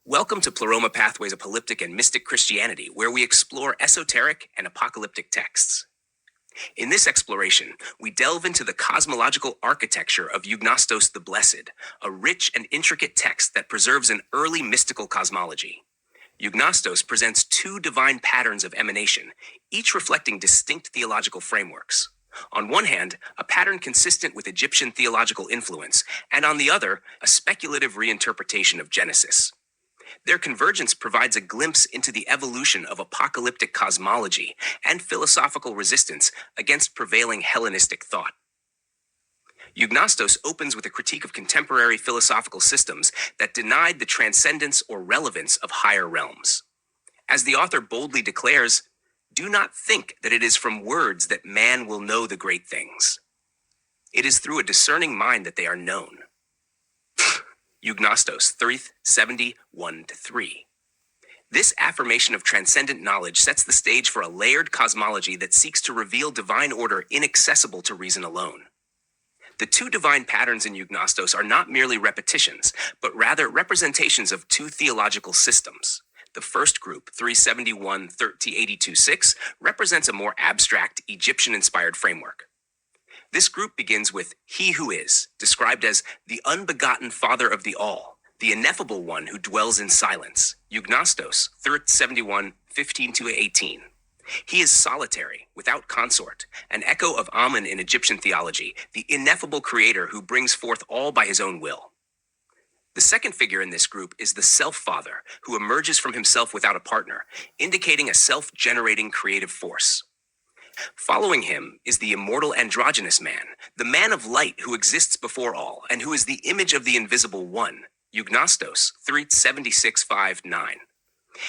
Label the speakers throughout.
Speaker 1: Welcome to Pleroma Pathways Apocalyptic and Mystic Christianity, where we explore esoteric and apocalyptic texts. In this exploration, we delve into the cosmological architecture of Eugnostos the Blessed, a rich and intricate text that preserves an early mystical cosmology. Eugnostos presents two divine patterns of emanation, each reflecting distinct theological frameworks. On one hand, a pattern consistent with Egyptian theological influence, and on the other, a speculative reinterpretation of Genesis. Their convergence provides a glimpse into the evolution of apocalyptic cosmology and philosophical resistance against prevailing Hellenistic thought. Eugnostos opens with a critique of contemporary philosophical systems that denied the transcendence or relevance of higher realms. As the author boldly declares, "Do not think that it is from words that man will know the great things. It is through a discerning mind that they are known." Eugnostos 3:71-3. This affirmation of transcendent knowledge sets the stage for a layered cosmology that seeks to reveal divine order inaccessible to reason alone. The two divine patterns in Eugnostos are not merely repetitions, but rather representations of two theological systems. The first group, 371-3082-6, represents a more abstract, Egyptian-inspired framework. This group begins with He who is, described as the unbegotten Father of the All, the ineffable one who dwells in silence. Eugnostos 371:15-18. He is solitary, without consort, an echo of Amun in Egyptian theology, the ineffable creator who brings forth all by his own will. The second figure in this group is the Self-Father, who emerges from himself without a partner, indicating a self-generating creative force. Following him is the immortal androgynous man, the man of light who exists before all and who is the image of the invisible one. Eugnostos 376:5-9.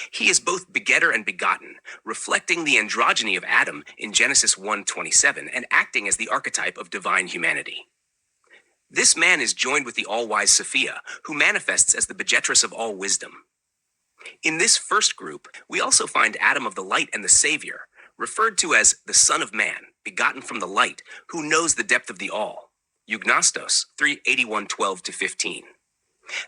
Speaker 1: He is both begetter and begotten, reflecting the androgyny of Adam in Genesis 1:27 and acting as the archetype of divine humanity. This man is joined with the all-wise Sophia, who manifests as the begetress of all wisdom. In this first group, we also find Adam of the light and the Savior, referred to as the Son of Man, begotten from the light, who knows the depth of the all. Eugnostos 381:12-15.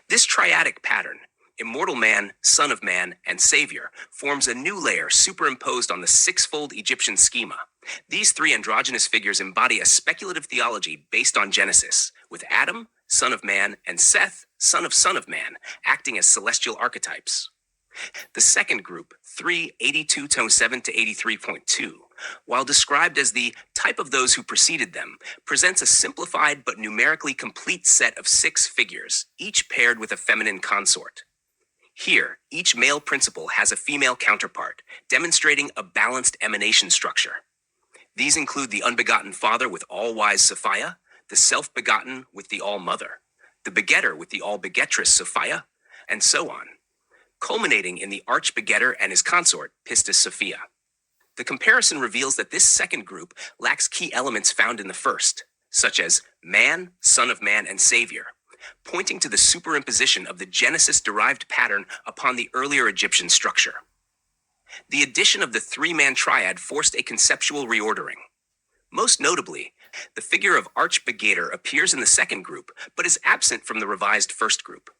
Speaker 1: This triadic pattern, immortal man, Son of Man, and Savior, forms a new layer superimposed on the sixfold Egyptian schema. These three androgynous figures embody a speculative theology based on Genesis, with Adam, Son of Man, and Seth, Son of Man, acting as celestial archetypes. The second group, 382:7-83.2, while described as the type of those who preceded them, presents a simplified but numerically complete set of 6 figures, each paired with a feminine consort. Here, each male principle has a female counterpart, demonstrating a balanced emanation structure. These include the unbegotten Father with all-wise Sophia, the self-begotten with the all-mother, the begetter with the all-begetress Sophia, and so on, culminating in the arch-begetter and his consort, Pistis Sophia. The comparison reveals that this second group lacks key elements found in the first, such as man, Son of Man, and Savior, pointing to the superimposition of the Genesis-derived pattern upon the earlier Egyptian structure. The addition of the three-man triad forced a conceptual reordering. Most notably, the figure of arch-begetter appears in the second group, but is absent from the revised first group.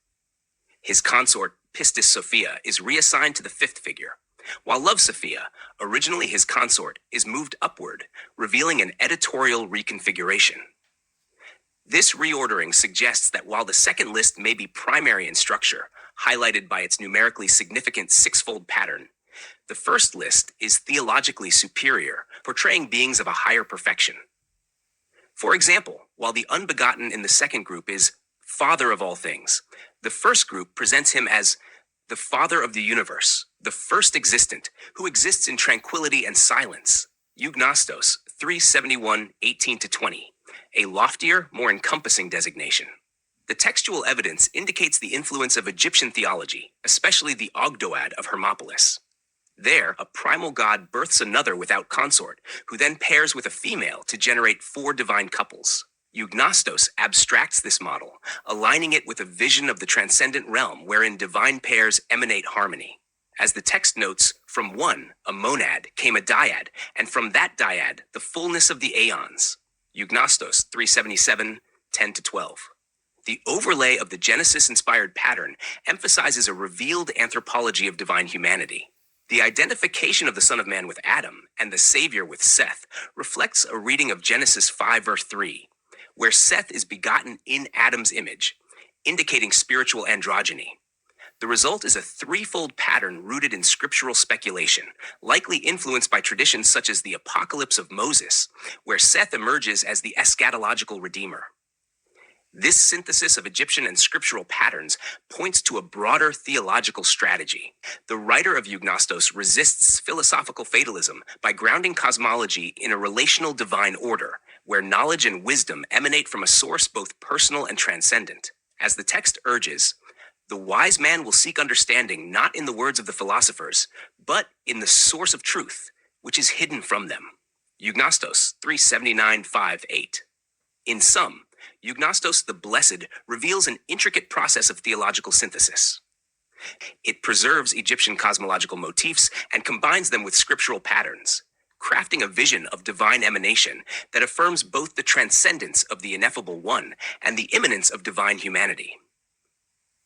Speaker 1: His consort, Pistis Sophia, is reassigned to the fifth figure, while Love Sophia, originally his consort, is moved upward, revealing an editorial reconfiguration. This reordering suggests that while the second list may be primary in structure, highlighted by its numerically significant sixfold pattern, the first list is theologically superior, portraying beings of a higher perfection. For example, while the unbegotten in the second group is Father of all things, the first group presents him as the Father of the universe, the first existent, who exists in tranquility and silence. Eugnostos 371:18-20, a loftier, more encompassing designation. The textual evidence indicates the influence of Egyptian theology, especially the Ogdoad of Hermopolis. There, a primal god births another without consort, who then pairs with a female to generate 4 divine couples. Eugnostos abstracts this model, aligning it with a vision of the transcendent realm wherein divine pairs emanate harmony. As the text notes, from one, a monad, came a dyad, and from that dyad, the fullness of the aeons. Eugnostos 377:10-12. The overlay of the Genesis-inspired pattern emphasizes a revealed anthropology of divine humanity. The identification of the Son of Man with Adam and the Savior with Seth reflects a reading of Genesis 5 verse 3, where Seth is begotten in Adam's image, indicating spiritual androgyny. The result is a threefold pattern rooted in scriptural speculation, likely influenced by traditions such as the Apocalypse of Moses, where Seth emerges as the eschatological redeemer. This synthesis of Egyptian and scriptural patterns points to a broader theological strategy. The writer of Eugnostos resists philosophical fatalism by grounding cosmology in a relational divine order, where knowledge and wisdom emanate from a source both personal and transcendent. As the text urges, the wise man will seek understanding not in the words of the philosophers, but in the source of truth, which is hidden from them. Eugnostos 379-5-8. In sum, Eugnostos the Blessed reveals an intricate process of theological synthesis. It preserves Egyptian cosmological motifs and combines them with scriptural patterns, crafting a vision of divine emanation that affirms both the transcendence of the ineffable one and the immanence of divine humanity.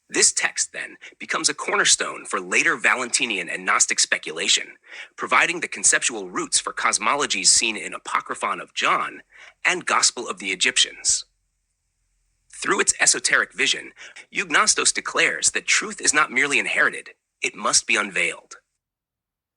Speaker 1: This text, then, becomes a cornerstone for later Valentinian and Gnostic speculation, providing the conceptual roots for cosmologies seen in Apocryphon of John and Gospel of the Egyptians. Through its esoteric vision, Eugnostos declares that truth is not merely inherited, it must be unveiled.